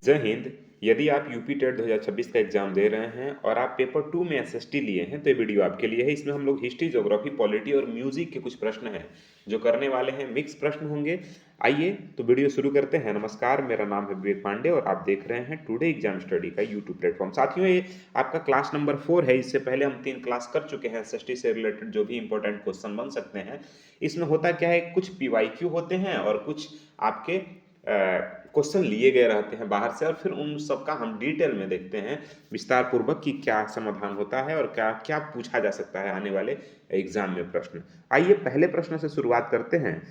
जय हिंद। यदि आप यूपी टेट 2026 का एग्जाम दे रहे हैं और आप पेपर 2 में एसएसटी लिए हैं तो ये वीडियो आपके लिए है। इसमें हम लोग हिस्ट्री, ज्योग्राफी, पॉलिटी और म्यूजिक के कुछ प्रश्न हैं जो करने वाले हैं। मिक्स प्रश्न होंगे। आइए तो वीडियो शुरू करते हैं। नमस्कार, मेरा नाम है विवेक पांडे और आप देख रहे हैं टुडे एग्जाम स्टडी का यूट्यूब प्लेटफॉर्म। साथियों, ये आपका क्लास नंबर 4 है। इससे पहले हम 3 क्लास कर चुके हैं एसएसटी से रिलेटेड जो भी इंपॉर्टेंट क्वेश्चन बन सकते हैं। इसमें होता क्या है, कुछ पीवाईक्यू होते हैं और कुछ आपके क्वेश्चन लिए गए रहते हैं बाहर से, और फिर उन सबका हम डिटेल में देखते हैं विस्तार पूर्वक कि क्या समाधान होता है और क्या क्या पूछा जा सकता है आने वाले एग्जाम में प्रश्न। आइए पहले प्रश्न से शुरुआत करते हैं।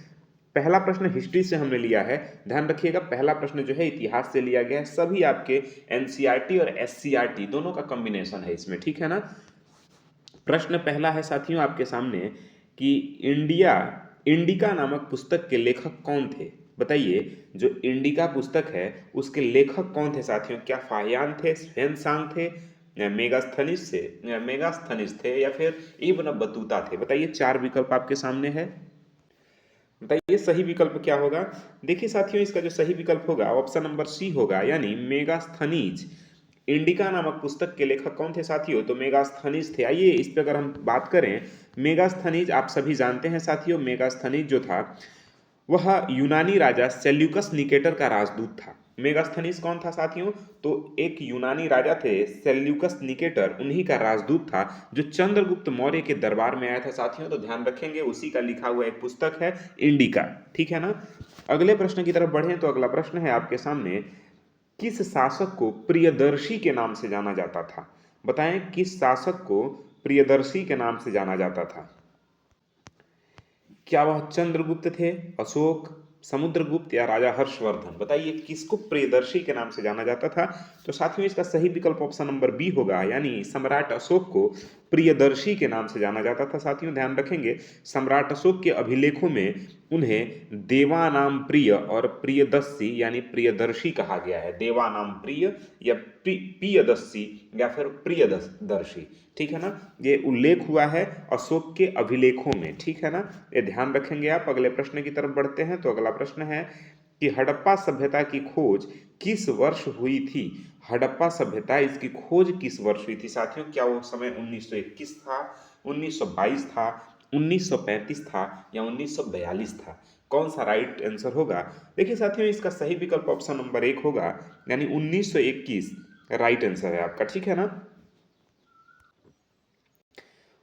पहला प्रश्न हिस्ट्री से हमने लिया है। ध्यान रखिएगा, पहला प्रश्न जो है इतिहास से लिया गया है। सभी आपके एनसीईआरटी और एससीईआरटी दोनों का कॉम्बिनेशन है इसमें, ठीक है ना। प्रश्न पहला है साथियों आपके सामने कि इंडिका नामक पुस्तक के लेखक कौन थे। बताइए, जो इंडिका पुस्तक है उसके लेखक कौन थे साथियों। क्या फाहियान थे, ह्वेनसांग थे, मेगास्थनीज थे या फिर इब्न बतूता थे। बताइए, 4 विकल्प आपके सामने है। बताइए सही विकल्प क्या होगा। देखिए साथियों, इसका जो सही विकल्प होगा ऑप्शन नंबर सी होगा, यानी मेगास्थनीज। इंडिका नामक पुस्तक के लेखक कौन थे साथियों, तो मेगास्थनीज थे। आइए इस पे अगर हम बात करें, मेगास्थनीज आप सभी जानते हैं साथियों। मेगास्थनीज जो था वह यूनानी राजा सेल्यूकस निकेटर का राजदूत था। मेगास्थनीज कौन था साथियों, तो एक यूनानी राजा थे सेल्यूकस निकेटर, उन्हीं का राजदूत था जो चंद्रगुप्त मौर्य के दरबार में आया था साथियों। तो ध्यान रखेंगे, उसी का लिखा हुआ एक पुस्तक है इंडिका, ठीक है ना। अगले प्रश्न की तरफ बढ़ें तो अगला प्रश्न है आपके सामने, किस शासक को प्रियदर्शी के नाम से जाना जाता था। बताएं, किस शासक को प्रियदर्शी के नाम से जाना जाता था। क्या वह चंद्रगुप्त थे, अशोक, समुद्रगुप्त या राजा हर्षवर्धन। बताइए किसको प्रियदर्शी के नाम से जाना जाता था। तो साथियों, इसका सही विकल्प ऑप्शन नंबर बी होगा, यानी सम्राट अशोक को प्रियदर्शी के नाम से जाना जाता था। साथियों ध्यान रखेंगे, सम्राट अशोक के अभिलेखों में उन्हें देवानाम प्रिय और प्रियदर्शी यानी प्रियदर्शी कहा गया है। देवानाम प्रिय या प्रियदर्शी या फिर प्रियदर्शी, ठीक है ना। ये उल्लेख हुआ है अशोक के अभिलेखों में, ठीक है ना। ये ध्यान रखेंगे आप। अगले प्रश्न की तरफ बढ़ते हैं तो अगला प्रश्न है कि हड़प्पा सभ्यता की खोज किस वर्ष हुई थी। हड़प्पा सभ्यता, इसकी खोज किस वर्ष हुई थी साथियों। क्या वो समय 1921 था, 1922 था, 1935 था या 1942 था। कौन सा राइट आंसर होगा। देखिए साथियों, इसका सही विकल्प ऑप्शन नंबर 1 होगा, यानी 1921 राइट आंसर है आपका, ठीक है ना।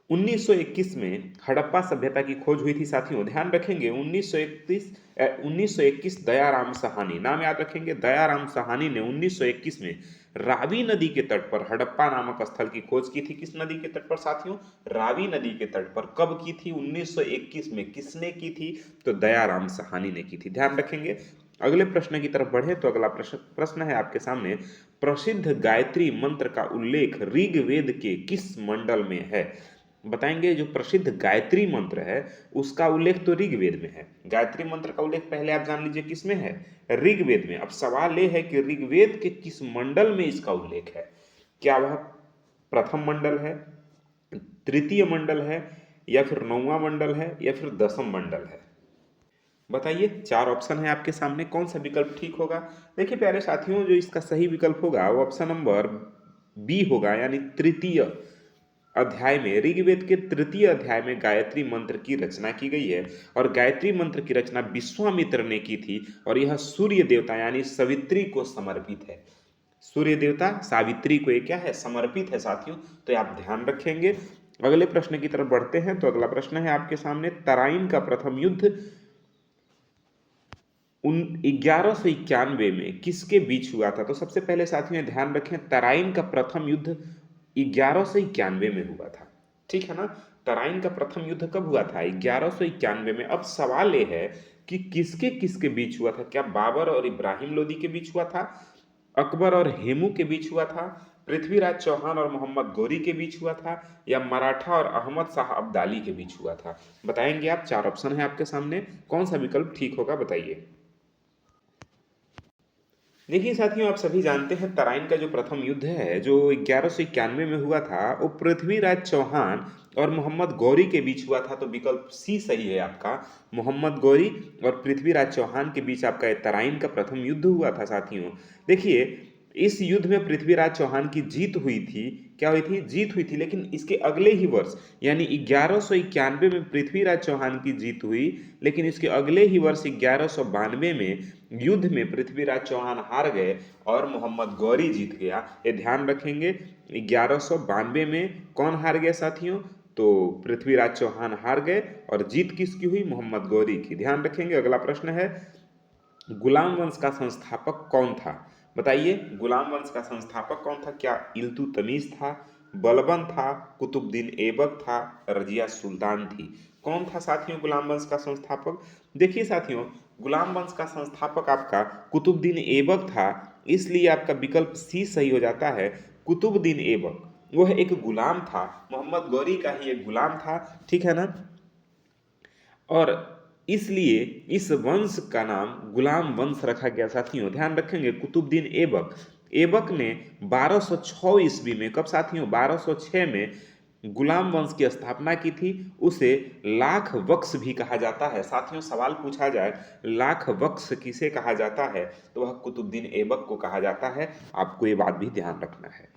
1921 में हड़प्पा सभ्यता की खोज हुई थी साथियों। ध्यान रखेंगे 1921 दयाराम सहानी, नाम याद रखेंगे। दयाराम सहानी ने 1921 में रावी नदी के तट पर हड़प्पा नामक स्थल की खोज की थी। किस नदी के तट पर साथियों, रावी नदी के तट पर। कब की थी, 1921 में। किसने की थी, तो दयाराम सहानी ने की थी। ध्यान रखेंगे। अगले प्रश्न की तरफ बढ़े तो अगला प्रश्न है आपके सामने, प्रसिद्ध गायत्री मंत्र का उल्लेख ऋग्वेद के किस मंडल में है। बताएंगे, जो प्रसिद्ध गायत्री मंत्र है उसका उल्लेख तो ऋग्वेद में है। गायत्री मंत्र का उल्लेख पहले आप जान लीजिए किस में है, ऋग्वेद में। अब सवाल यह है कि ऋग्वेद के किस मंडल में इसका उल्लेख है। क्या वह प्रथम मंडल है, तृतीय मंडल है या फिर 9वां मंडल है या फिर 10वां मंडल है। बताइए, 4 ऑप्शन है आपके सामने, कौन सा विकल्प ठीक होगा। देखिए प्यारे साथियों, जो इसका सही विकल्प होगा वो ऑप्शन नंबर बी होगा, यानी तृतीय अध्याय में, ऋग्वेद के तृतीय अध्याय में गायत्री मंत्र की रचना की गई है। और गायत्री मंत्र की रचना विश्वामित्र ने की थी और यह सूर्य देवता यानी सवित्री को समर्पित है। सूर्य देवता सावित्री को ये क्या है, समर्पित है साथियों। तो आप ध्यान रखेंगे। अगले प्रश्न की तरफ बढ़ते हैं तो अगला प्रश्न है आपके सामने, तराइन का प्रथम युद्ध 1191 में किसके बीच हुआ था। तो सबसे पहले साथियों ध्यान रखें, तराइन का प्रथम युद्ध 1191 में हुआ था, ठीक है ना। तराइन का प्रथम युद्ध कब हुआ था, 1191 में। अब सवाल यह है कि किसके किसके बीच हुआ था। क्या बाबर और इब्राहिम लोदी के बीच हुआ था, अकबर और हेमू के बीच हुआ था, पृथ्वीराज चौहान और मोहम्मद गौरी के बीच हुआ था या मराठा और अहमद शाह अब्दाली के बीच हुआ था। बताएंगे आप। 4 ऑप्शन है आपके सामने, कौन सा विकल्प ठीक होगा बताइए। देखिए साथियों, आप सभी जानते हैं तराइन का जो प्रथम युद्ध है जो 1191 में हुआ था, वो पृथ्वीराज चौहान और मोहम्मद गौरी के बीच हुआ था, तो विकल्प सी सही है आपका। मोहम्मद गौरी और पृथ्वीराज चौहान के बीच आपका ये तराइन का प्रथम युद्ध हुआ था साथियों। देखिए, इस युद्ध में पृथ्वीराज चौहान की जीत हुई थी। क्या हुई थी? जीत हुई थी। लेकिन इसके अगले ही वर्ष यानी 1191 में पृथ्वीराज चौहान की जीत हुई, लेकिन इसके अगले ही वर्ष 1192 में युद्ध में पृथ्वीराज चौहान हार गए और मोहम्मद गौरी जीत गया। ये ध्यान रखेंगे। 1192 में कौन हार गया साथियों? तो पृथ्वीराज चौहान हार गए और जीत किसकी हुई? मोहम्मद गौरी की। ध्यान रखेंगे। अगला प्रश्न है, गुलाम वंश का संस्थापक कौन था? बताइए, गुलाम वंश का संस्थापक कौन था? क्या इल्तुतमिश था, बलबन था, कुतुबुद्दीन ऐबक था, रजिया सुल्तान थी? कौन था साथियों गुलाम वंश का संस्थापक? देखिए साथियों, गुलाम वंश का संस्थापक आपका कुतुबुद्दीन ऐबक था, इसलिए आपका विकल्प सी सही हो जाता है। कुतुबुद्दीन ऐबक वह एक गुलाम था, मोहम्मद गौरी का ही एक गुलाम था, ठीक है ना। और इसलिए इस वंश का नाम गुलाम वंश रखा गया साथियों। ध्यान रखेंगे, कुतुबुद्दीन ऐबक, ऐबक ने 1206 ईस्वी में, कब साथियों? 1206 में गुलाम वंश की स्थापना की थी। उसे लाख वक्स भी कहा जाता है साथियों। सवाल पूछा जाए लाख वक्स किसे कहा जाता है, तो वह कुतुबुद्दीन ऐबक को कहा जाता है। आपको ये बात भी ध्यान रखना है।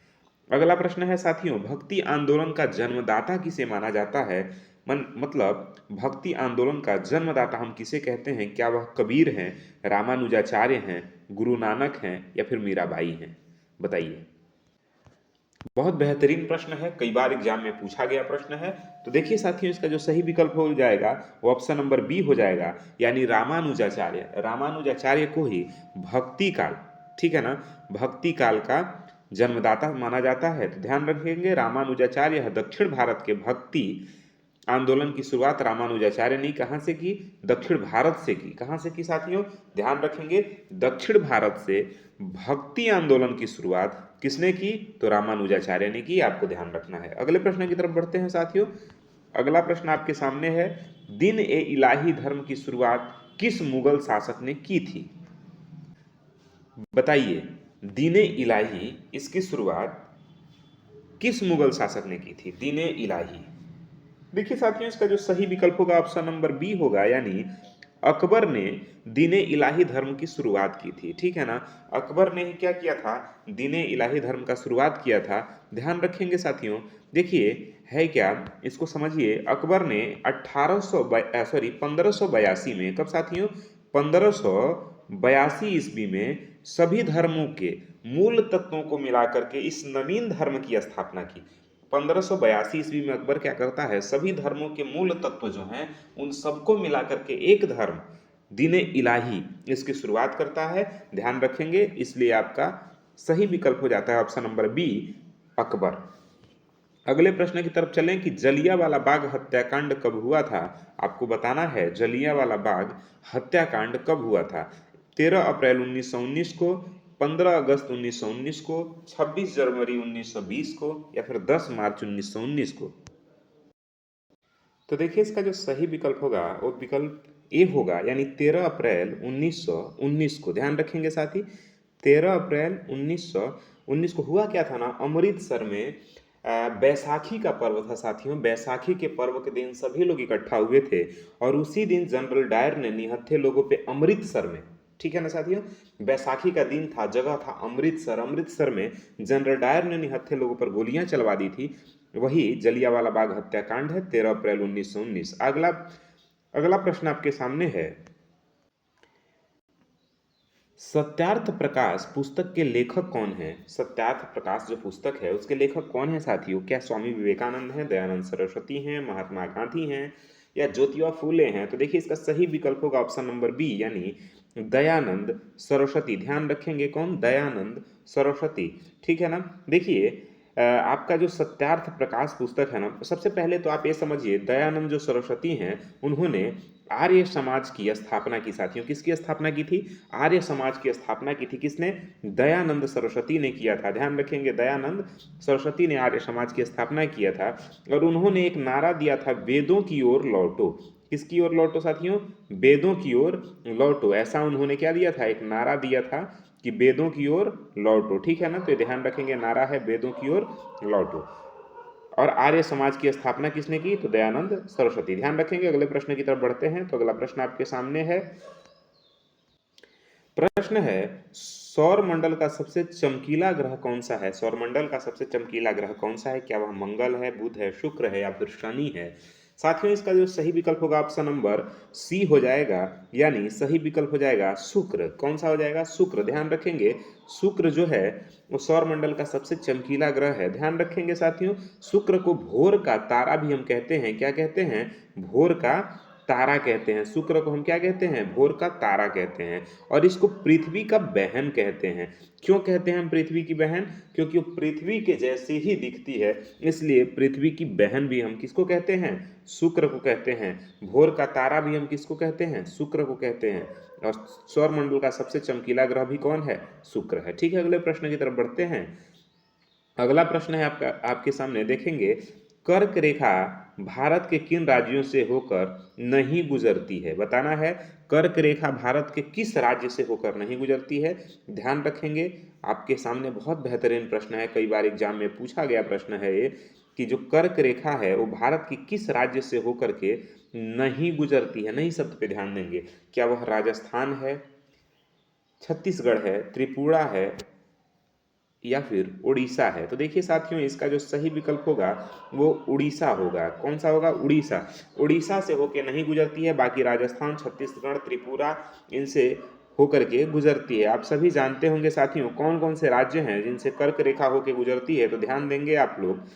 अगला प्रश्न है साथियों, भक्ति आंदोलन का जन्मदाता किसे माना जाता है? मतलब भक्ति आंदोलन का जन्मदाता हम किसे कहते हैं? क्या वह कबीर हैं, रामानुजाचार्य हैं, गुरु नानक हैं, या फिर मीराबाई हैं? बताइए। बहुत बेहतरीन प्रश्न है, कई बार एग्जाम में पूछा गया प्रश्न है। तो देखिए साथियों, इसका जो सही विकल्प हो जाएगा वो ऑप्शन नंबर बी हो जाएगा, यानी रामानुजाचार्य। रामानुजाचार्य को ही भक्ति काल, ठीक है ना, भक्ति काल का जन्मदाता माना जाता है। तो ध्यान रखेंगे, रामानुजाचार्य दक्षिण भारत के भक्ति आंदोलन की शुरुआत रामानुजाचार्य ने कहाँ से की? दक्षिण भारत से की। कहाँ से की साथियों? ध्यान रखेंगे, दक्षिण भारत से भक्ति आंदोलन की शुरुआत किसने की? तो रामानुजाचार्य ने की। आपको ध्यान रखना है। अगले प्रश्न की तरफ बढ़ते हैं साथियों। अगला प्रश्न आपके सामने है, दिन ए इलाही धर्म की शुरुआत किस मुगल शासक ने की थी? बताइए, दीन ए इलाही इसकी शुरुआत किस मुगल शासक ने की थी? दीन ए इलाही। देखिए साथियों, इसका जो सही विकल्प होगा ऑप्शन नंबर बी होगा, यानी अकबर ने दीने इलाही धर्म की शुरुआत की थी, ठीक है ना। अकबर ने ही क्या किया था? दीने इलाही धर्म का शुरुआत किया था। ध्यान रखेंगे साथियों, देखिए है क्या, इसको समझिए। अकबर ने 1582 में, कब साथियों? 1582 ईस्वी में सभी धर्मों के मूल तत्वों को मिलाकर के इस नवीन धर्म की स्थापना की। 1582 ईस्वी में अकबर क्या करता है? सभी धर्मों के मूल तत्व जो हैं उन सबको मिलाकर के एक धर्म दीन इलाही इसकी शुरुआत करता है। ध्यान रखेंगे, इसलिए आपका सही विकल्प हो जाता है ऑप्शन नंबर बी, अकबर। अगले प्रश्न की तरफ चलें कि जलियांवाला बाग हत्याकांड कब हुआ था? आपको बताना है जलियांवाला बाग हत्याकांड कब हुआ था। 13 अप्रैल 1919 को, 15 अगस्त 1919 को, 26 जनवरी 1920 को, या फिर 10 मार्च 1919 को? तो देखिए, इसका जो सही विकल्प होगा वो विकल्प ए होगा, यानी 13 अप्रैल 1919 को। ध्यान रखेंगे साथी, 13 अप्रैल 1919 को हुआ क्या था ना, अमृतसर में बैसाखी का पर्व था साथियों। बैसाखी के पर्व के दिन सभी लोग इकट्ठा हुए थे और उसी दिन जनरल डायर ने निहत्थे लोगों पे अमृतसर में, ठीक है ना साथियों, बैसाखी का दिन था, जगह था अमृतसर, अमृतसर में जनरल डायर ने निहत्थे लोगों पर गोलियां चलवा दी थी। वही जलियांवाला बाग हत्याकांड है, 13 अप्रैल 1919। अगला अगला प्रश्न आपके सामने है, सत्यार्थ प्रकाश पुस्तक के लेखक कौन है? सत्यार्थ प्रकाश जो पुस्तक है उसके लेखक कौन है साथियों? क्या स्वामी विवेकानंद हैं, दयानंद सरस्वती हैं, महात्मा गांधी हैं, या ज्योतिबा फूले हैं? तो देखिए, इसका सही विकल्प होगा ऑप्शन नंबर बी, यानी दयानंद सरस्वती। ध्यान रखेंगे, कौन? दयानंद सरस्वती, ठीक है ना। देखिए, आपका जो सत्यार्थ प्रकाश पुस्तक है ना, सबसे पहले तो आप ये समझिए, दयानंद जो सरस्वती हैं उन्होंने आर्य समाज की स्थापना की साथियों। किसकी स्थापना की थी? आर्य समाज की स्थापना की थी। किसने? दयानंद सरस्वती ने किया था। ध्यान रखेंगे, दयानंद सरस्वती ने आर्य समाज की स्थापना किया था और उन्होंने एक नारा दिया था, वेदों की ओर लौटो। किसकी ओर लौटो साथियों? वेदों की ओर लौटो। ऐसा उन्होंने क्या दिया था? एक नारा दिया था कि वेदों की ओर लौटो, ठीक है ना। तो ध्यान रखेंगे, नारा है वेदों की ओर लौटो। और आर्य समाज की स्थापना किसने की? तो दयानंद सरस्वती। ध्यान रखेंगे। अगले प्रश्न की तरफ बढ़ते हैं। तो अगला प्रश्न आपके सामने है। प्रश्न है, सौर मंडल का सबसे चमकीला ग्रह कौन सा है? सौर मंडल का सबसे चमकीला ग्रह कौन सा है? क्या वह मंगल है, बुध है, शुक्र है या फिर शनि है? साथियों, इसका जो सही विकल्प होगा ऑप्शन नंबर सी हो जाएगा, यानी सही विकल्प हो जाएगा शुक्र। कौन सा हो जाएगा? शुक्र। ध्यान रखेंगे, शुक्र जो है वो सौर मंडल का सबसे चमकीला ग्रह है। ध्यान रखेंगे साथियों, शुक्र को भोर का तारा भी हम कहते हैं। क्या कहते हैं? भोर का तारा कहते हैं। शुक्र को हम क्या कहते हैं? भोर का तारा कहते हैं। और इसको पृथ्वी का बहन कहते हैं। क्यों कहते हैं हम पृथ्वी की बहन? क्योंकि वो पृथ्वी के जैसी ही दिखती है, इसलिए पृथ्वी की बहन भी हम किसको कहते हैं? शुक्र को कहते हैं। भोर का तारा भी हम किसको कहते हैं? शुक्र को कहते हैं। और सौर मंडल का सबसे चमकीला ग्रह भी कौन है? शुक्र है। ठीक है, अगले प्रश्न की तरफ बढ़ते हैं। अगला प्रश्न है आपका, आपके सामने देखेंगे, कर्क रेखा भारत के किन राज्यों से होकर नहीं गुजरती है? बताना है, कर्क रेखा भारत के किस राज्य से होकर नहीं गुजरती है? ध्यान रखेंगे, आपके सामने बहुत बेहतरीन प्रश्न है, कई बार एग्जाम में पूछा गया प्रश्न है ये, कि जो कर्क रेखा है वो भारत की किस राज्य से होकर के नहीं गुजरती है? नहीं शब्द पे ध्यान देंगे। क्या वह राजस्थान है, छत्तीसगढ़ है, त्रिपुरा है या फिर उड़ीसा है? तो देखिए साथियों, इसका जो सही विकल्प होगा वो उड़ीसा होगा। कौन सा होगा? उड़ीसा। उड़ीसा से होके नहीं गुजरती है, बाकी राजस्थान, छत्तीसगढ़, त्रिपुरा इनसे होकर के गुजरती है। आप सभी जानते होंगे साथियों कौन कौन से राज्य हैं जिनसे कर्क रेखा होके गुजरती है, तो ध्यान देंगे आप लोग।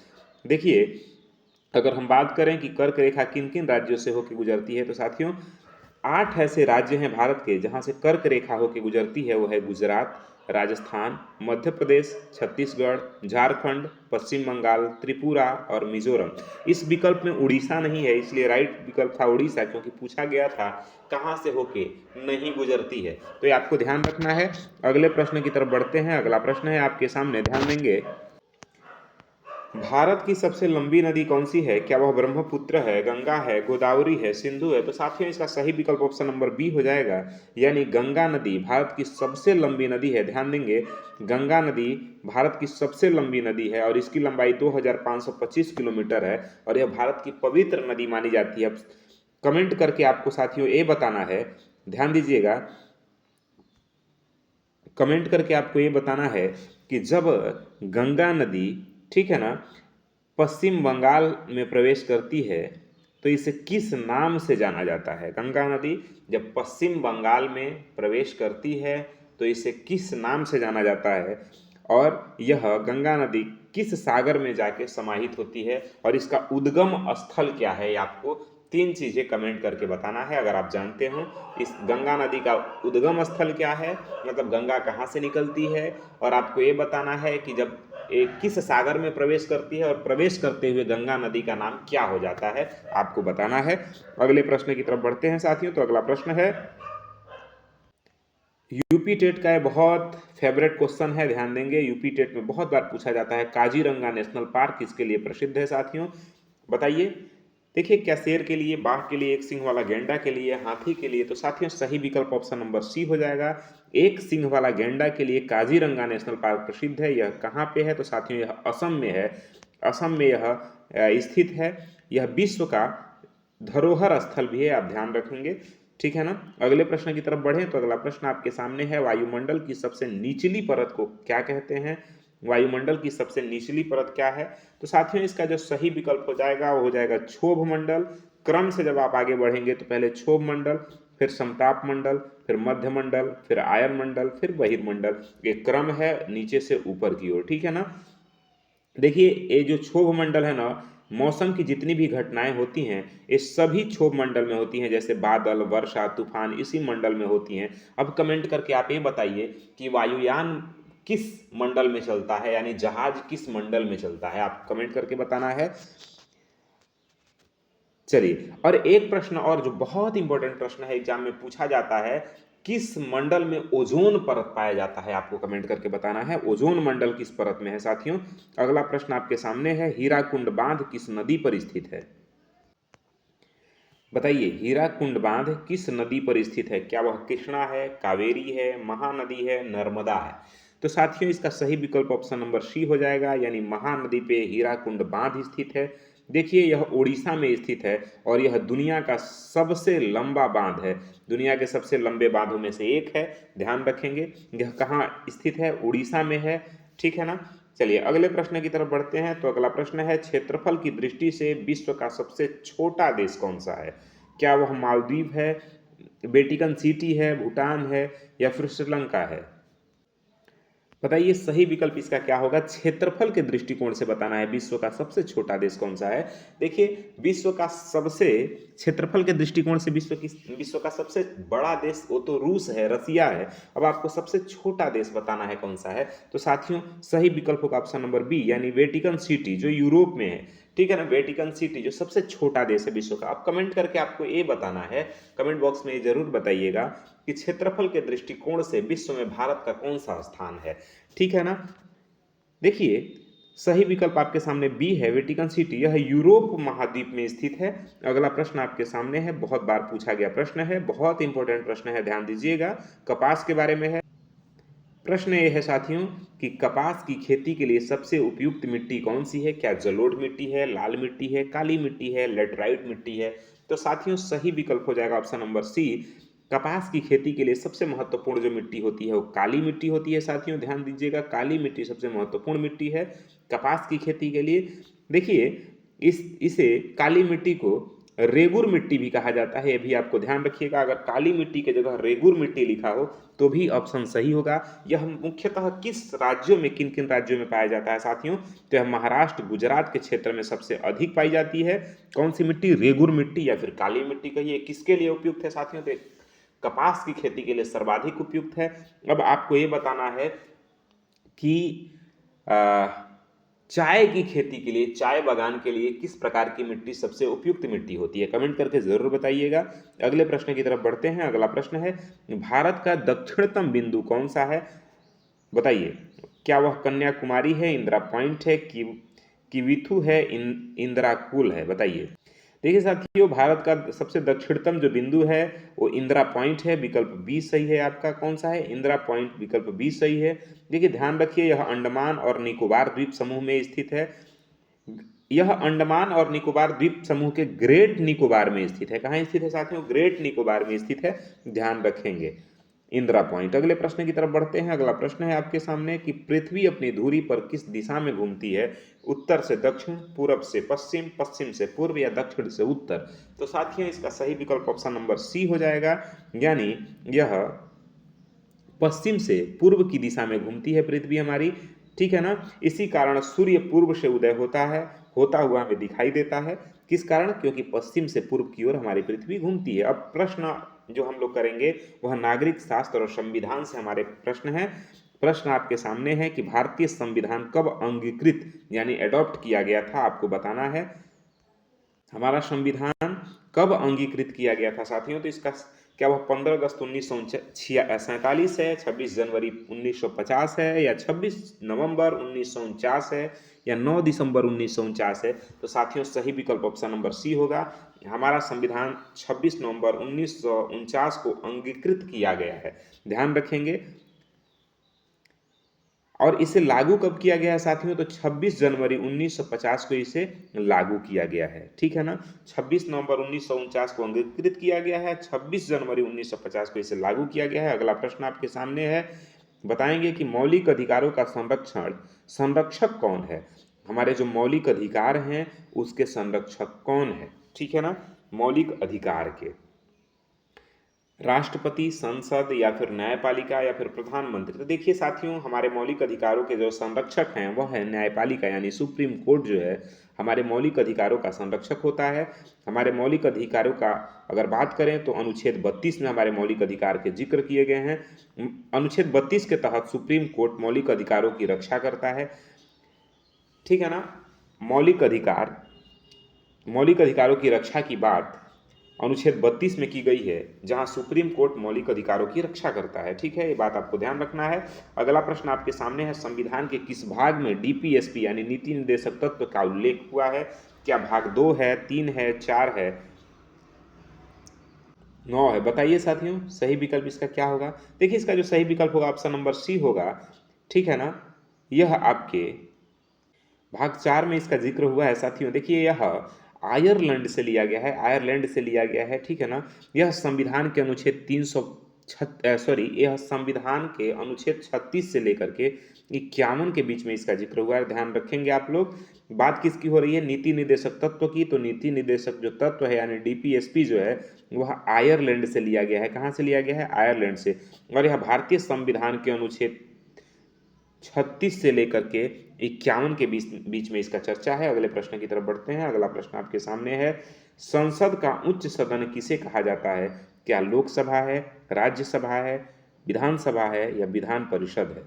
देखिए, अगर हम बात करें कि कर्क रेखा किन किन राज्यों से होकर गुजरती है, तो साथियों 8 ऐसे राज्य हैं भारत के जहां से कर्क रेखा होकर गुजरती है। वो है गुजरात, राजस्थान, मध्य प्रदेश, छत्तीसगढ़, झारखंड, पश्चिम बंगाल, त्रिपुरा और मिजोरम। इस विकल्प में उड़ीसा नहीं है, इसलिए राइट विकल्प था उड़ीसा, क्योंकि पूछा गया था कहां से होके नहीं गुजरती है। तो ये आपको ध्यान रखना है। अगले प्रश्न की तरफ बढ़ते हैं। अगला प्रश्न है आपके सामने, ध्यान देंगे, भारत की सबसे लंबी नदी कौन सी है? क्या वह ब्रह्मपुत्र है, गंगा है, गोदावरी है, सिंधु है? तो साथियों, इसका सही विकल्प ऑप्शन नंबर बी हो जाएगा, यानी गंगा नदी भारत की सबसे लंबी नदी है। ध्यान देंगे, गंगा नदी भारत की सबसे लंबी नदी है और इसकी लंबाई 2525 किलोमीटर है और यह भारत की पवित्र नदी मानी जाती है। अब कमेंट करके आपको साथियों ये बताना है, ध्यान दीजिएगा, कमेंट करके आपको ये बताना है कि जब गंगा नदी, ठीक है ना, पश्चिम बंगाल में प्रवेश करती है तो इसे किस नाम से जाना जाता है? गंगा नदी जब पश्चिम बंगाल में प्रवेश करती है तो इसे किस नाम से जाना जाता है? और यह गंगा नदी किस सागर में जाके समाहित होती है और इसका उद्गम स्थल क्या है? ये आपको 3 चीजें कमेंट करके बताना है। अगर आप जानते हो इस गंगा नदी का उद्गम स्थल क्या है, मतलब गंगा कहाँ से निकलती है, और आपको ये बताना है कि जब किस सागर में प्रवेश करती है और प्रवेश करते हुए गंगा नदी का नाम क्या हो जाता है, आपको बताना है। अगले प्रश्न की तरफ बढ़ते हैं साथियों। तो अगला प्रश्न है, यूपी टेट का ये बहुत फेवरेट क्वेश्चन है, ध्यान देंगे, यूपी टेट में बहुत बार पूछा जाता है, काजीरंगा नेशनल पार्क किसके लिए प्रसिद्ध है साथियों? बताइए। देखिए, क्या शेर के लिए, बाघ के लिए, एक सिंह वाला गैंडा के लिए, हाथी के लिए? तो साथियों सही विकल्प ऑप्शन नंबर सी हो जाएगा, एक सिंह वाला गैंडा के लिए काजीरंगा नेशनल पार्क प्रसिद्ध है। यह कहाँ पे है? तो साथियों यह असम में है। असम में यह स्थित है। यह विश्व का धरोहर स्थल भी है, आप ध्यान रखेंगे, ठीक है ना। अगले प्रश्न की तरफ बढ़ें। तो अगला प्रश्न आपके सामने है, वायुमंडल की सबसे निचली परत को क्या कहते हैं? वायुमंडल की सबसे निचली परत क्या है? तो साथियों इसका जो सही विकल्प हो जाएगा वो हो जाएगा क्षोभ मंडल। क्रम से जब आप आगे बढ़ेंगे तो पहले क्षोभ मंडल, फिर समताप मंडल, फिर मध्य मंडल, फिर आयन मंडल, फिर बहिर्मंडल। ये क्रम है नीचे से ऊपर की ओर, ठीक है ना। देखिए, ये जो क्षोभ मंडल है ना, मौसम की जितनी भी घटनाएं होती हैं ये सभी क्षोभ मंडल में होती हैं, जैसे बादल, वर्षा, तूफान इसी मंडल में होती हैं। अब कमेंट करके आप ये बताइए कि वायुयान किस मंडल में चलता है, यानी जहाज किस मंडल में चलता है, आप कमेंट करके बताना है। चलिए, और एक प्रश्न और जो बहुत इंपॉर्टेंट प्रश्न है, एग्जाम में पूछा जाता है, किस मंडल में ओजोन परत पाया जाता है? आपको कमेंट करके बताना है ओजोन मंडल किस परत में है साथियों। अगला प्रश्न आपके सामने है, हीराकुंड बांध किस नदी पर स्थित है? बताइए, हीराकुंड बांध किस नदी पर स्थित है? क्या वह कृष्णा है, कावेरी है, महानदी है, नर्मदा है? तो साथियों इसका सही विकल्प ऑप्शन नंबर सी हो जाएगा, यानी महानदी पे हीराकुंड बांध स्थित है। देखिए यह उड़ीसा में स्थित है और यह दुनिया का सबसे लंबा बांध है, दुनिया के सबसे लंबे बांधों में से एक है। ध्यान रखेंगे यह कहाँ स्थित है, उड़ीसा में है, ठीक है ना। चलिए अगले प्रश्न की तरफ बढ़ते हैं। तो अगला प्रश्न है, क्षेत्रफल की दृष्टि से विश्व का सबसे छोटा देश कौन सा है? क्या वह मालदीव है, वेटिकन सिटी है, भूटान है या फिर श्रीलंका है? बताइए सही विकल्प इसका क्या होगा। क्षेत्रफल के दृष्टिकोण से बताना है विश्व का सबसे छोटा देश कौन सा है। देखिए विश्व का सबसे क्षेत्रफल के दृष्टिकोण से विश्व का सबसे बड़ा देश वो तो रूस है, रसिया है। अब आपको सबसे छोटा देश बताना है कौन सा है, तो साथियों सही विकल्प होगा ऑप्शन नंबर बी, यानी वेटिकन सिटी जो यूरोप में है, ठीक है ना। वेटिकन सिटी जो सबसे छोटा देश है विश्व का। अब कमेंट करके आपको ये बताना है, कमेंट बॉक्स में ये जरूर बताइएगा कि क्षेत्रफल के दृष्टिकोण से विश्व में भारत का कौन सा स्थान है, ठीक है ना। देखिए सही विकल्प आपके सामने बी है, वेटिकन सिटी, यह यूरोप महाद्वीप में स्थित है। अगला प्रश्न आपके सामने है, बहुत बार पूछा गया प्रश्न है, बहुत इंपॉर्टेंट प्रश्न है, ध्यान दीजिएगा। कपास के बारे में है। प्रश्न ये है साथियों कि कपास की खेती के लिए सबसे उपयुक्त मिट्टी कौन सी है? क्या जलोढ़ मिट्टी है, लाल मिट्टी है, काली मिट्टी है, लेटराइट मिट्टी है? तो साथियों सही विकल्प हो जाएगा ऑप्शन नंबर सी। कपास की खेती के लिए सबसे महत्वपूर्ण जो मिट्टी होती है वो काली मिट्टी होती है। साथियों ध्यान दीजिएगा, काली मिट्टी सबसे महत्वपूर्ण मिट्टी है कपास की खेती के लिए। देखिए इसे काली मिट्टी को रेगुर मिट्टी भी कहा जाता है, ये भी आपको ध्यान रखिएगा। अगर काली मिट्टी के जगह रेगुर मिट्टी लिखा हो तो भी ऑप्शन सही होगा। यह मुख्यतः किस राज्यों में, किन किन राज्यों में पाया जाता है साथियों? तो यह महाराष्ट्र, गुजरात के क्षेत्र में सबसे अधिक पाई जाती है। कौन सी मिट्टी? रेगुर मिट्टी या फिर काली मिट्टी कहिए। किसके लिए उपयुक्त है साथियों? तो कपास की खेती के लिए सर्वाधिक उपयुक्त है। अब आपको ये बताना है कि चाय की खेती के लिए, चाय बागान के लिए किस प्रकार की मिट्टी सबसे उपयुक्त मिट्टी होती है? कमेंट करके जरूर बताइएगा। अगले प्रश्न की तरफ बढ़ते हैं। अगला प्रश्न है, भारत का दक्षिणतम बिंदु कौन सा है? बताइए, क्या वह कन्याकुमारी है, इंदिरा पॉइंट है, किविथु है, इंदिरा कूल है? बताइए। देखिए साथियों भारत का सबसे दक्षिणतम जो बिंदु है वो इंदिरा पॉइंट है, विकल्प बी सही है आपका। कौन सा है? इंदिरा पॉइंट, विकल्प बी सही है। देखिए ध्यान रखिए यह अंडमान और निकोबार द्वीप समूह में स्थित है। यह अंडमान और निकोबार द्वीप समूह के ग्रेट निकोबार में स्थित है। कहाँ स्थित है साथियों? ग्रेट निकोबार में स्थित है, ध्यान रखेंगे इंदिरा पॉइंट। अगले प्रश्न की तरफ बढ़ते हैं। अगला प्रश्न है आपके सामने कि पृथ्वी अपनी धुरी पर किस दिशा में घूमती है? उत्तर से दक्षिण, पूरब से पश्चिम, पश्चिम से पूर्व या दक्षिण से उत्तर? तो साथियों इसका सही विकल्प ऑप्शन नंबर सी हो जाएगा, यानी यह पश्चिम से पूर्व की दिशा में घूमती है पृथ्वी हमारी, ठीक है ना। इसी कारण सूर्य पूर्व से उदय होता है, होता हुआ हमें दिखाई देता है। किस कारण? क्योंकि पश्चिम से पूर्व की ओर हमारी पृथ्वी घूमती है। अब प्रश्न जो हम लोग करेंगे वह नागरिक शास्त्र और संविधान से हमारे प्रश्न है। प्रश्न आपके सामने है कि भारतीय संविधान कब अंगीकृत यानी एडॉप्ट किया गया था? आपको बताना है हमारा संविधान कब अंगीकृत किया गया था साथियों। तो इसका क्या वह 15 अगस्त 1947 है, 26 जनवरी 1950 है, या 26 नवंबर 1949 है, या 9 दिसंबर 1949 है? तो साथियों सही विकल्प ऑप्शन नंबर सी होगा। हमारा संविधान 26 नवंबर 1949 को अंगीकृत किया गया है, ध्यान रखेंगे। और इसे लागू कब किया गया है साथियों? तो 26 जनवरी 1950 को इसे लागू किया गया है, ठीक है ना। 26 नवंबर 1949 को अंगीकृत किया गया है, 26 जनवरी 1950 को इसे लागू किया गया है। अगला प्रश्न आपके सामने है, बताएंगे कि मौलिक अधिकारों का संरक्षक कौन है? हमारे जो मौलिक अधिकार हैं उसके संरक्षक कौन है, ठीक है ना। मौलिक अधिकार के राष्ट्रपति, संसद या फिर न्यायपालिका या फिर प्रधानमंत्री? तो देखिए साथियों हमारे मौलिक अधिकारों के जो संरक्षक हैं वह है न्यायपालिका, यानी सुप्रीम कोर्ट जो है हमारे मौलिक अधिकारों का संरक्षक होता है। हमारे मौलिक अधिकारों का अगर बात करें तो अनुच्छेद 32 में हमारे मौलिक अधिकार के जिक्र किए गए हैं। अनुच्छेद 32 के तहत सुप्रीम कोर्ट मौलिक अधिकारों की रक्षा करता है, ठीक है ना। मौलिक अधिकारों की रक्षा की बात अनुच्छेद 32 में की गई है, जहां सुप्रीम कोर्ट मौलिक अधिकारों की रक्षा करता है, ठीक है, ये बात आपको ध्यान रखना है। अगला प्रश्न आपके सामने है, संविधान के किस भाग में डीपीएसपी यानी नीति निर्देशक तत्व का उल्लेख हुआ है? क्या भाग 2 है, 3 है, 4 है, 9 है? बताइए साथियों सही विकल्प इसका क्या होगा। देखिए इसका जो सही विकल्प होगा ऑप्शन नंबर सी होगा, ठीक है ना। यह आपके भाग 4 में इसका जिक्र हुआ है साथियों। देखिए यह आयरलैंड से लिया गया है, आयरलैंड से लिया गया है, ठीक है ना। यह संविधान के अनुच्छेद 300 यह संविधान के अनुच्छेद 36 से लेकर के 51 के बीच में इसका जिक्र हुआ है, ध्यान रखेंगे आप लोग। बात किसकी हो रही है? नीति निदेशक तत्व की। तो नीति निदेशक जो तत्व है यानी डीपीएसपी जो है वह आयरलैंड से लिया गया है। कहाँ से लिया गया है? आयरलैंड से। और यह भारतीय संविधान के अनुच्छेद 36 से लेकर के 51 के बीच में इसका चर्चा है। अगले प्रश्न की तरफ बढ़ते हैं। अगला प्रश्न आपके सामने है, संसद का उच्च सदन किसे कहा जाता है? क्या लोकसभा है, राज्यसभा है, विधानसभा है या विधान परिषद है?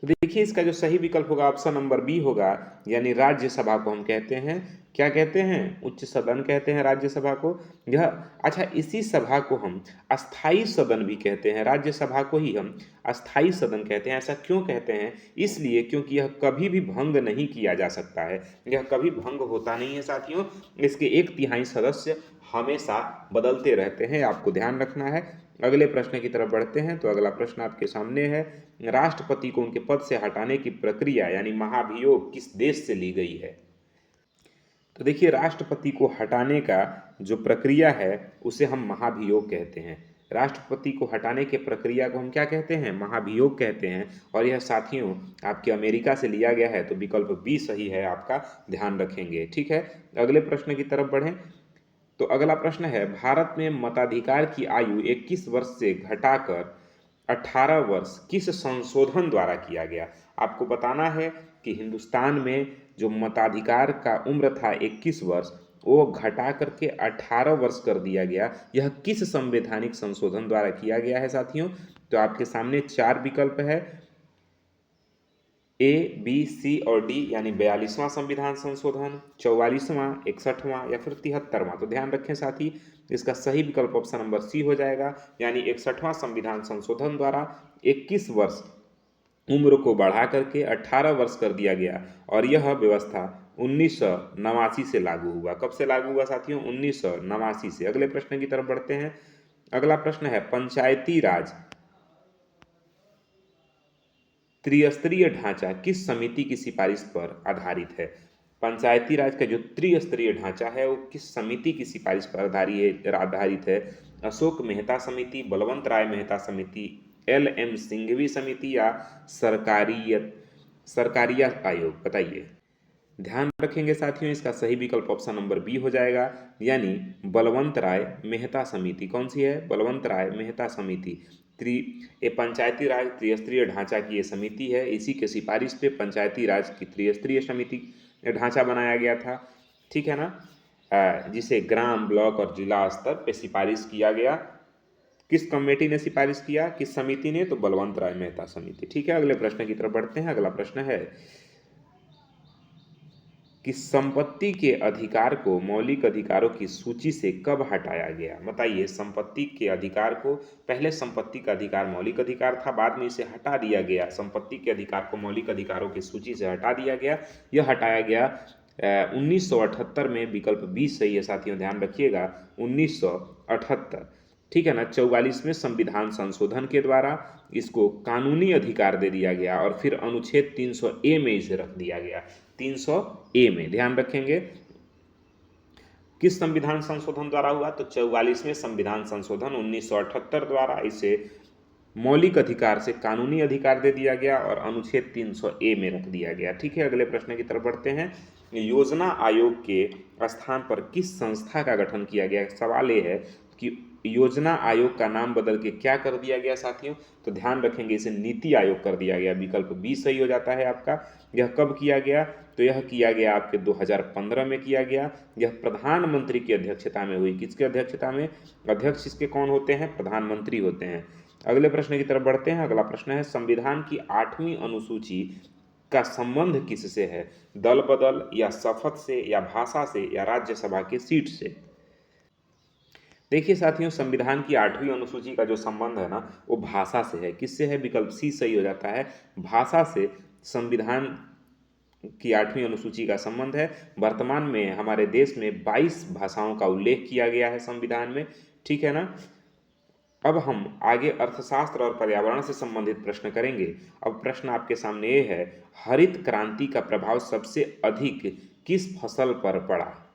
तो देखिए इसका जो सही विकल्प होगा ऑप्शन नंबर बी होगा, यानी राज्यसभा को हम कहते हैं। क्या कहते हैं? उच्च सदन कहते हैं राज्यसभा को। यह अच्छा, इसी सभा को हम अस्थाई सदन भी कहते हैं। राज्यसभा को ही हम अस्थाई सदन कहते हैं। ऐसा क्यों कहते हैं? इसलिए क्योंकि यह कभी भी भंग नहीं किया जा सकता है, यह कभी भंग होता नहीं है साथियों। इसके 1/3 सदस्य हमेशा बदलते रहते हैं, आपको ध्यान रखना है। अगले प्रश्न की तरफ बढ़ते हैं। तो अगला प्रश्न आपके सामने है, राष्ट्रपति को उनके पद से हटाने की प्रक्रिया यानी महाभियोग किस देश से ली गई है? तो देखिए राष्ट्रपति को हटाने का जो प्रक्रिया है उसे हम महाभियोग कहते हैं। राष्ट्रपति को हटाने के प्रक्रिया को हम क्या कहते हैं? महाभियोग कहते हैं। और यह साथियों आपके अमेरिका से लिया गया है। तो विकल्प बी सही है आपका, ध्यान रखेंगे, ठीक है। अगले प्रश्न की तरफ बढ़ें। तो अगला प्रश्न है, भारत में मताधिकार की आयु 21 वर्ष से घटाकर 18 वर्ष किस संशोधन द्वारा किया गया? आपको बताना है कि हिंदुस्तान में जो मताधिकार का उम्र था 21 वर्ष, वो घटा करके 18 वर्ष कर दिया गया। यह किस संवैधानिक संशोधन द्वारा किया गया है साथियों? तो आपके सामने 4 विकल्प है, ए, बी, सी और डी, यानी 42वां संविधान संशोधन, 44वां, 61वां या फिर 73वां। तो ध्यान रखें साथी, इसका सही विकल्प ऑप्शन नंबर सी हो जाएगा, यानी 61वां संविधान संशोधन द्वारा 21 वर्ष उम्र को बढ़ा करके 18 वर्ष कर दिया गया। और यह व्यवस्था 1989 से लागू हुआ। कब से लागू हुआ साथियों? 1989 से। अगले प्रश्न की तरफ बढ़ते हैं। अगला प्रश्न है, पंचायती राज त्रिस्तरीय ढांचा किस समिति की सिफारिश पर आधारित है? पंचायती राज का जो त्रिस्तरीय ढांचा है वो किस समिति की सिफारिश पर आधारित है? अशोक मेहता समिति, बलवंत राय मेहता समिति, LM सिंघवी समिति या सरकारिया आयोग? बताइए। ध्यान रखेंगे साथियों, इसका सही विकल्प ऑप्शन नंबर बी हो जाएगा, यानी बलवंत राय मेहता समिति। कौन सी है? बलवंत राय मेहता समिति। त्रि ये पंचायती राज त्रिस्तरीय ढांचा की ये समिति है। इसी के सिफारिश पे पंचायती राज की त्रिस्तरीय समिति ढांचा बनाया गया था, ठीक है ना। जिसे ग्राम, ब्लॉक और जिला स्तर पे सिफारिश किया गया। किस कमेटी ने सिफारिश किया, किस समिति ने? तो बलवंत राय मेहता समिति, ठीक है। अगले प्रश्न की तरफ बढ़ते हैं। अगला प्रश्न है कि संपत्ति के अधिकार को मौलिक अधिकारों की सूची से कब हटाया गया? बताइए। संपत्ति के अधिकार को, पहले संपत्ति का अधिकार मौलिक अधिकार था, बाद में इसे हटा दिया गया, संपत्ति के अधिकार को मौलिक अधिकारों की सूची से हटा दिया गया। यह हटाया गया 1978 में। विकल्प बी सही है साथियों, ध्यान रखिएगा, 1978, ठीक है ना। 44वें संविधान संशोधन के द्वारा इसको कानूनी अधिकार दे दिया गया और फिर अनुच्छेद 300A में इसे रख दिया गया। 300A में, ध्यान रखेंगे। किस संविधान संशोधन द्वारा हुआ? तो 44वें संविधान संशोधन 1978 द्वारा इसे मौलिक अधिकार से कानूनी अधिकार दे दिया गया और अनुच्छेद 300A में रख दिया गया, ठीक है। अगले प्रश्न की तरफ बढ़ते हैं। योजना आयोग के स्थान पर किस संस्था का गठन किया गया? सवाल ये है कि योजना आयोग का नाम बदल के क्या कर दिया गया साथियों? तो ध्यान रखेंगे, इसे नीति आयोग कर दिया गया। विकल्प बी सही हो जाता है आपका। यह कब किया गया? तो यह किया गया आपके 2015 में किया गया। यह प्रधानमंत्री की अध्यक्षता में हुई। किसकी अध्यक्षता में? अध्यक्ष इसके कौन होते हैं? प्रधानमंत्री होते हैं। अगले प्रश्न की तरफ बढ़ते हैं। अगला प्रश्न है, संविधान की 8वीं अनुसूची का संबंध किससे है? दल बदल या शपथ से या भाषा से या राज्यसभा की सीट से? देखिए साथियों, संविधान की 8वीं अनुसूची का जो संबंध है ना वो भाषा से है। किससे है? विकल्प सी सही हो जाता है, भाषा से संविधान की 8वीं अनुसूची का संबंध है। वर्तमान में हमारे देश में 22 भाषाओं का उल्लेख किया गया है संविधान में, ठीक है ना। अब हम आगे अर्थशास्त्र और पर्यावरण से संबंधित प्रश्न करेंगे। अब प्रश्न आपके सामने ये है, हरित क्रांति का प्रभाव सबसे अधिक किस फसल पर पड़ा?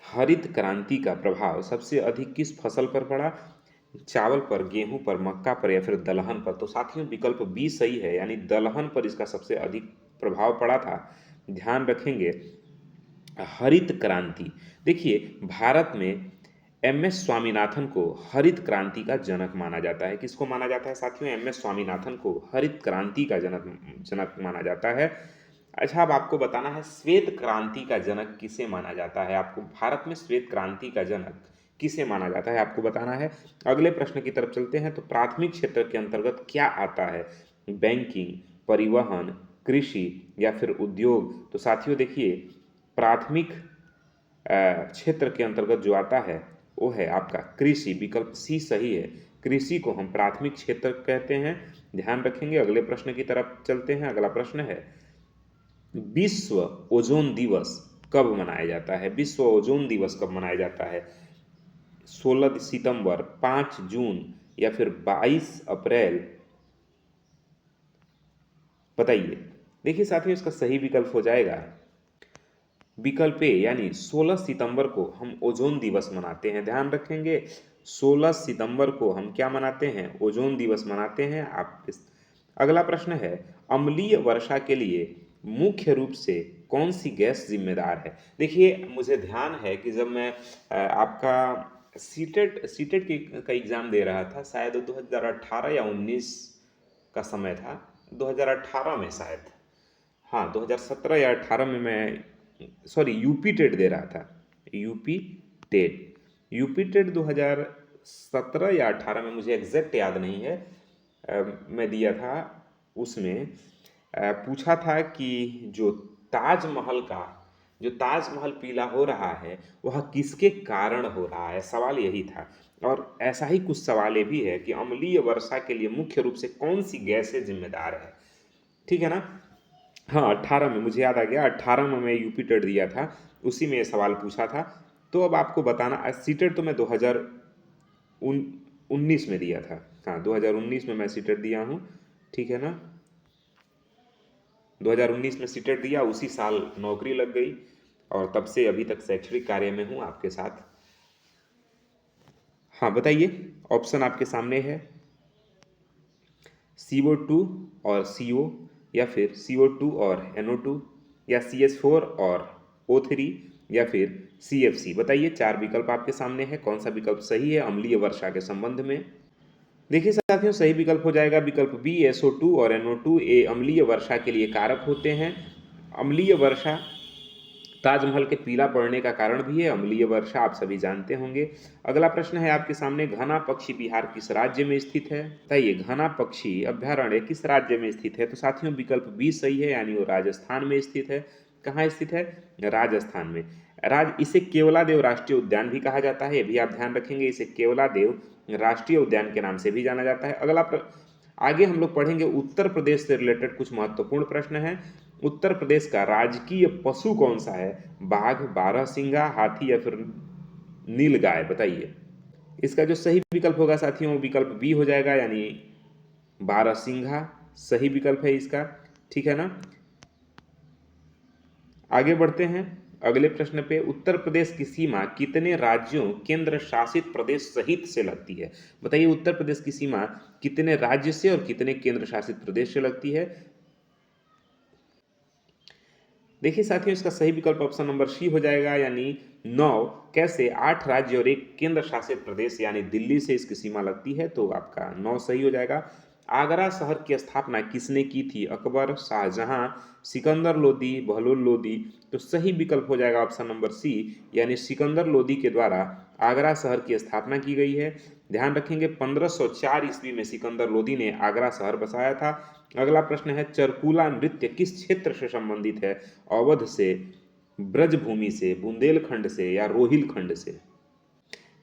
हरित क्रांति का प्रभाव सबसे अधिक किस फसल पर पड़ा? चावल पर, गेहूं पर, मक्का पर या फिर दलहन पर? तो साथियों विकल्प बी सही है, यानी दलहन पर इसका सबसे अधिक प्रभाव पड़ा था। ध्यान रखेंगे हरित क्रांति, देखिए भारत में एम.एस. स्वामीनाथन को हरित क्रांति का जनक माना जाता है। किसको माना जाता है साथियों? एम.एस. स्वामीनाथन को हरित क्रांति का जनक जनक माना जाता है। अच्छा, अब आपको बताना है श्वेत क्रांति का जनक किसे माना जाता है। आपको भारत में श्वेत क्रांति का जनक किसे माना जाता है आपको बताना है। अगले प्रश्न की तरफ चलते हैं। तो प्राथमिक क्षेत्र के अंतर्गत क्या आता है? बैंकिंग, परिवहन, कृषि या फिर उद्योग? तो साथियों देखिए प्राथमिक क्षेत्र के अंतर्गत जो आता है वो है आपका कृषि। विकल्प सी सही है, कृषि को हम प्राथमिक क्षेत्र कहते हैं। ध्यान रखेंगे। अगले प्रश्न की तरफ चलते हैं। अगला प्रश्न है, विश्व ओजोन दिवस कब मनाया जाता है? विश्व ओजोन दिवस कब मनाया जाता है? 16 सितंबर, 5 जून या फिर 22 अप्रैल? बताइए। देखिए साथियों इसका सही विकल्प हो जाएगा विकल्प ए, यानी 16 सितंबर को हम ओजोन दिवस मनाते हैं। ध्यान रखेंगे 16 सितंबर को हम क्या मनाते हैं? ओजोन दिवस मनाते हैं। अगला प्रश्न है, अम्लीय वर्षा के लिए मुख्य रूप से कौन सी गैस जिम्मेदार है? देखिए मुझे ध्यान है कि जब मैं आपका सीटेट सीटेट का एग्ज़ाम दे रहा था, शायद 2018 या 19 का समय था, 2018 में शायद, हाँ 2017 या 18 में मैं, सॉरी यूपी टेट दे रहा था। यूपी यूपी टेट 2017 या 18 में, मुझे एग्जैक्ट याद नहीं है, मैं दिया था। उसमें पूछा था कि जो ताजमहल पीला हो रहा है वह किसके कारण हो रहा है, सवाल यही था। और ऐसा ही कुछ सवाल ये भी है कि अम्लीय वर्षा के लिए मुख्य रूप से कौन सी गैसें जिम्मेदार है। ठीक है ना? हाँ 18 में, मुझे याद आ गया, 18 में मैं यूपी टेट दिया था, उसी में ये सवाल पूछा था। तो अब आपको बताना, सीटेट तो मैं 2019 में दिया था। हाँ 2019 में मैं सीटेट दिया हूँ। ठीक है ना? 2019 में सीटेट दिया, उसी साल नौकरी लग गई और तब से अभी तक शैक्षणिक कार्य में हूँ आपके साथ। हाँ बताइए, ऑप्शन आपके सामने है CO2 और CO, या फिर CO2 और NO2, या CH4 और O3, या फिर CFC? बताइए, चार विकल्प आपके सामने है, कौन सा विकल्प सही है अम्लीय वर्षा के संबंध में? देखिए साथियों सही विकल्प हो जाएगा विकल्प बी, SO2 और NO2 ये अम्लीय वर्षा के लिए कारक होते हैं। अम्लीय वर्षा ताजमहल के पीला पड़ने का कारण भी है। अम्लीय वर्षा आप सभी जानते होंगे। अगला प्रश्न है आपके सामने, घना पक्षी विहार किस राज्य में स्थित है? बताइए, घना पक्षी अभ्यारण्य किस राज्य में स्थित है? तो साथियों विकल्प बी सही है, यानी वो राजस्थान में स्थित है। कहाँ स्थित है? राजस्थान में। इसे केवलादेव राष्ट्रीय उद्यान भी कहा जाता है, ये भी आप ध्यान रखेंगे। इसे केवलादेव राष्ट्रीय उद्यान के नाम से भी जाना जाता है। आगे हम लोग पढ़ेंगे उत्तर प्रदेश से रिलेटेड कुछ महत्वपूर्ण प्रश्न हैं। उत्तर प्रदेश का राजकीय पशु कौन सा है? बाघ, बारहसिंगा, हाथी या फिर नीलगाय? बताइए। इसका जो सही विकल्प होगा साथियों, विकल्प बी हो जाएगा, यानी बारहसिंघा सही विकल्प है इसका। ठीक है ना? आगे बढ़ते हैं अगले प्रश्न पे। उत्तर प्रदेश की सीमा कितने राज्यों, केंद्र शासित प्रदेश सहित से लगती है? बताइए, उत्तर प्रदेश की सीमा कितने राज्य से और कितने केंद्र शासित प्रदेश से लगती है? देखिए साथियों इसका सही विकल्प ऑप्शन नंबर सी हो जाएगा, यानी 9। कैसे? 8 राज्य और एक केंद्र शासित प्रदेश यानी दिल्ली से इसकी सीमा लगती है, तो आपका 9 सही हो जाएगा। आगरा शहर की स्थापना किसने की थी? अकबर, शाहजहां, सिकंदर लोदी, बहलोल लोदी? तो सही विकल्प हो जाएगा ऑप्शन नंबर सी, यानी सिकंदर लोदी के द्वारा आगरा शहर की स्थापना की गई है। ध्यान रखेंगे 1504 ईस्वी में सिकंदर लोदी ने आगरा शहर बसाया था। अगला प्रश्न है, चरकुला नृत्य किस क्षेत्र से संबंधित है? अवध से, ब्रजभूमि से, बुंदेलखंड से या रोहिलखंड से?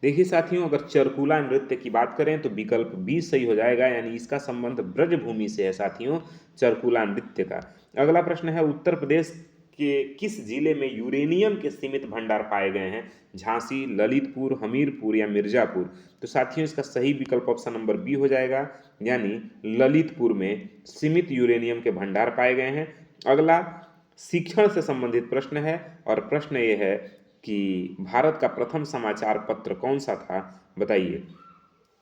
देखिए साथियों अगर चरकुला नृत्य की बात करें तो विकल्प बी सही हो जाएगा, यानी इसका संबंध ब्रजभूमि से है साथियों, चरकुला नृत्य का। अगला प्रश्न है, उत्तर प्रदेश कि किस जिले में यूरेनियम के सीमित भंडार पाए गए हैं? झांसी, ललितपुर, हमीरपुर या मिर्जापुर? तो साथियों इसका सही विकल्प ऑप्शन नंबर बी हो जाएगा, यानी ललितपुर में सीमित यूरेनियम के भंडार पाए गए हैं। अगला शिक्षण से संबंधित प्रश्न है और प्रश्न ये है कि भारत का प्रथम समाचार पत्र कौन सा था, बताइए।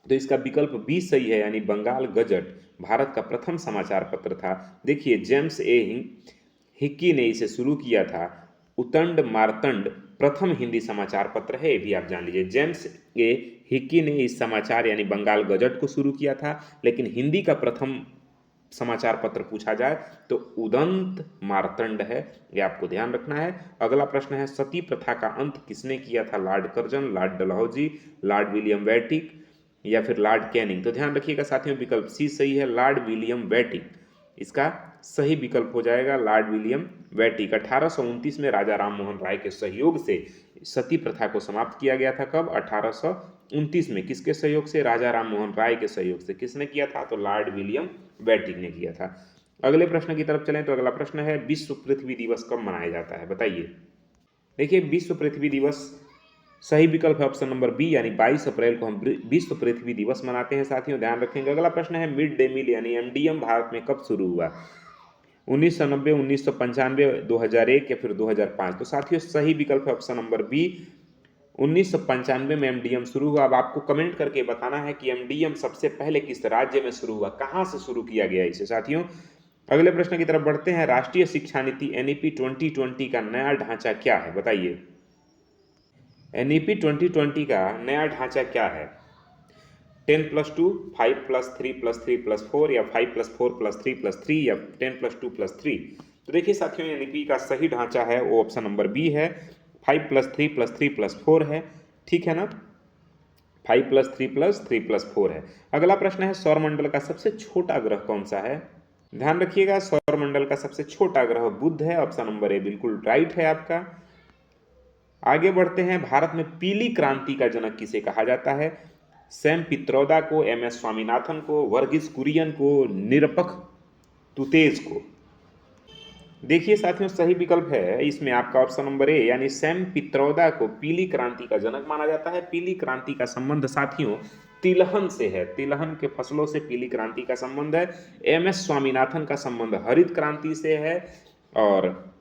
तो इसका विकल्प बी सही है, यानी बंगाल गजट भारत का प्रथम समाचार पत्र था। देखिए जेम्स ए हिक्की ने इसे शुरू किया था। उतंड मार्तंड प्रथम हिंदी समाचार पत्र है, ये भी आप जान लीजिए। जेम्स ए हिक्की ने इस समाचार यानी बंगाल गजट को शुरू किया था, लेकिन हिंदी का प्रथम समाचार पत्र पूछा जाए तो उदंत मार्तंड है, ये आपको ध्यान रखना है। अगला प्रश्न है सती प्रथा का अंत किसने किया था? Lord Curzon, lord Dalhousie, lord William वेटिक या फिर लॉर्ड कैनिंग? तो ध्यान रखिएगा साथियों, विकल्प सी सही है, लॉर्ड विलियम वेटिक इसका सही विकल्प हो जाएगा, लॉर्ड विलियम वेटिक। 1829 में राजा राममोहन राय के सहयोग से सती प्रथा को समाप्त किया गया था। कब? 1829 में। किसके सहयोग से? राजा राममोहन राय के सहयोग से। किसने किया था? तो लॉर्ड विलियम वेटिक ने किया था। अगले प्रश्न की तरफ चलें तो अगला प्रश्न है विश्व पृथ्वी दिवस कब मनाया जाता है, बताइए। देखिए विश्व पृथ्वी दिवस सही विकल्प है ऑप्शन नंबर बी, यानी 22 अप्रैल को हम विश्व पृथ्वी दिवस मनाते हैं साथियों, ध्यान रखेंगे। अगला प्रश्न है मिड डे मील यानी एमडीएम भारत में कब शुरू हुआ? 1990, 1995, 2001 या फिर 2005? तो साथियों सही विकल्प है ऑप्शन नंबर बी, 1995 में एमडीएम शुरू हुआ। अब आपको कमेंट करके बताना है कि एमडीएम सबसे पहले किस राज्य में शुरू हुआ, कहां से शुरू किया गया इसे साथियों। अगले प्रश्न की तरफ बढ़ते हैं। राष्ट्रीय शिक्षा नीति एनईपी 2020 का नया ढांचा क्या है, बताइए। एनईपी 2020 का नया ढांचा क्या है? 10+2, 5+3+3+4 या 5+4+3+3 या 10+2+3? तो देखिए साथियों एनईपी का सही ढांचा है वो ऑप्शन नंबर बी है, 5+3+3+4 है, ठीक है ना। 5+3+3+4 है। अगला प्रश्न है सौरमंडल का सबसे छोटा ग्रह कौन सा है? ध्यान रखिएगा सौरमंडल का सबसे छोटा ग्रह बुध है, ऑप्शन नंबर ए बिल्कुल राइट है आपका। आगे बढ़ते हैं। भारत में पीली क्रांति का जनक किसे कहा जाता है? सैम पित्रोदा को, एमएस स्वामीनाथन को, वर्गीस कुरियन को, निरपख तुतेज को? देखिए साथियों सही विकल्प है इसमें आपका ऑप्शन नंबर ए, यानी सैम पित्रोदा को पीली क्रांति का जनक माना जाता है। पीली क्रांति का संबंध साथियों तिलहन से है, तिलहन के फसलों से पीली क्रांति का संबंध है। एमएस स्वामीनाथन का संबंध हरित क्रांति से है और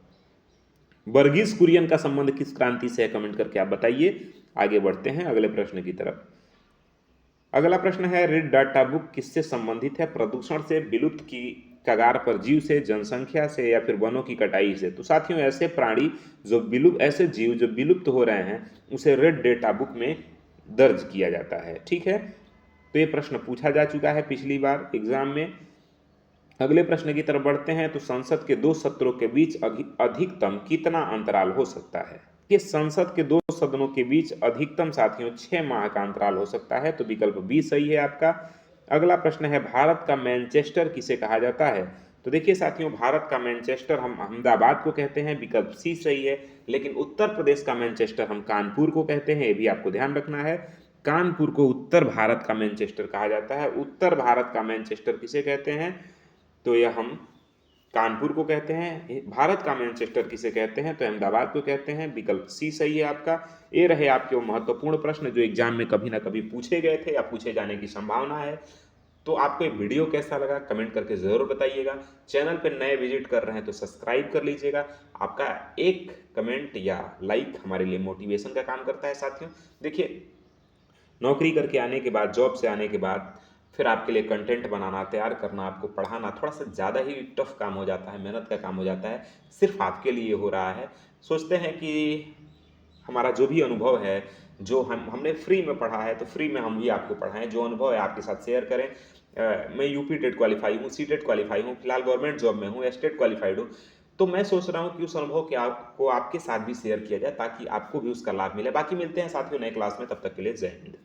वर्गीस कुरियन का संबंध किस क्रांति से है, कमेंट करके आप बताइए। आगे बढ़ते हैं अगले प्रश्न की तरफ। अगला प्रश्न है रेड डाटा बुक किससे संबंधित है? प्रदूषण से, विलुप्त की कगार पर जीव से, जनसंख्या से या फिर वनों की कटाई से? तो साथियों ऐसे प्राणी जो विलुप्त, ऐसे जीव जो विलुप्त हो रहे हैं उसे रेड डेटा बुक में दर्ज किया जाता है, ठीक है। तो ये प्रश्न पूछा जा चुका है पिछली बार एग्जाम में। अगले प्रश्न की तरफ बढ़ते हैं। तो संसद के दो सत्रों के बीच अधिकतम कितना अंतराल हो सकता है? कि संसद के दो सदनों के बीच अधिकतम साथियों 6 माह का अंतराल हो सकता है, तो विकल्प बी सही है आपका। अगला प्रश्न है भारत का मैनचेस्टर किसे कहा जाता है? तो देखिए साथियों भारत का मैनचेस्टर हम अहमदाबाद को कहते हैं, विकल्प सी सही है। लेकिन उत्तर प्रदेश का मैनचेस्टर हम कानपुर को कहते हैं, ये भी आपको ध्यान रखना है। कानपुर को उत्तर भारत का मैनचेस्टर कहा जाता है। उत्तर भारत का मैनचेस्टर किसे कहते हैं? तो यह हम कानपुर को कहते हैं। भारत का मैनचेस्टर किसे कहते हैं? तो अहमदाबाद को कहते हैं, विकल्प सी सही है आपका। ये रहे आपके वो महत्वपूर्ण प्रश्न जो एग्जाम में कभी ना कभी पूछे गए थे या पूछे जाने की संभावना है। तो आपको ये वीडियो कैसा लगा कमेंट करके ज़रूर बताइएगा। चैनल पर नए विजिट कर रहे हैं तो सब्सक्राइब कर लीजिएगा। आपका एक कमेंट या लाइक हमारे लिए मोटिवेशन का काम करता है साथियों। देखिए नौकरी करके आने के बाद, जॉब से आने के बाद फिर आपके लिए कंटेंट बनाना, तैयार करना, आपको पढ़ाना थोड़ा सा ज़्यादा ही टफ काम हो जाता है, मेहनत का काम हो जाता है। सिर्फ आपके लिए हो रहा है। सोचते हैं कि हमारा जो भी अनुभव है, जो हमने फ्री में पढ़ा है तो फ्री में हम भी आपको पढ़ाएं, जो अनुभव है आपके साथ शेयर करें। मैं यूपी टेट क्वालिफाई हूँ, सी टेट क्वालिफाई हूँ, फिलहाल गवर्नमेंट जॉब में हूँ, एस्टेट क्वालिफाइड हूँ। तो मैं सोच रहा हूँ कि उस अनुभव के आपको आपके साथ भी शेयर किया जाए ताकि आपको भी उसका लाभ मिले। बाकी मिलते हैं साथियों नए क्लास में, तब तक के लिए जय हिंद।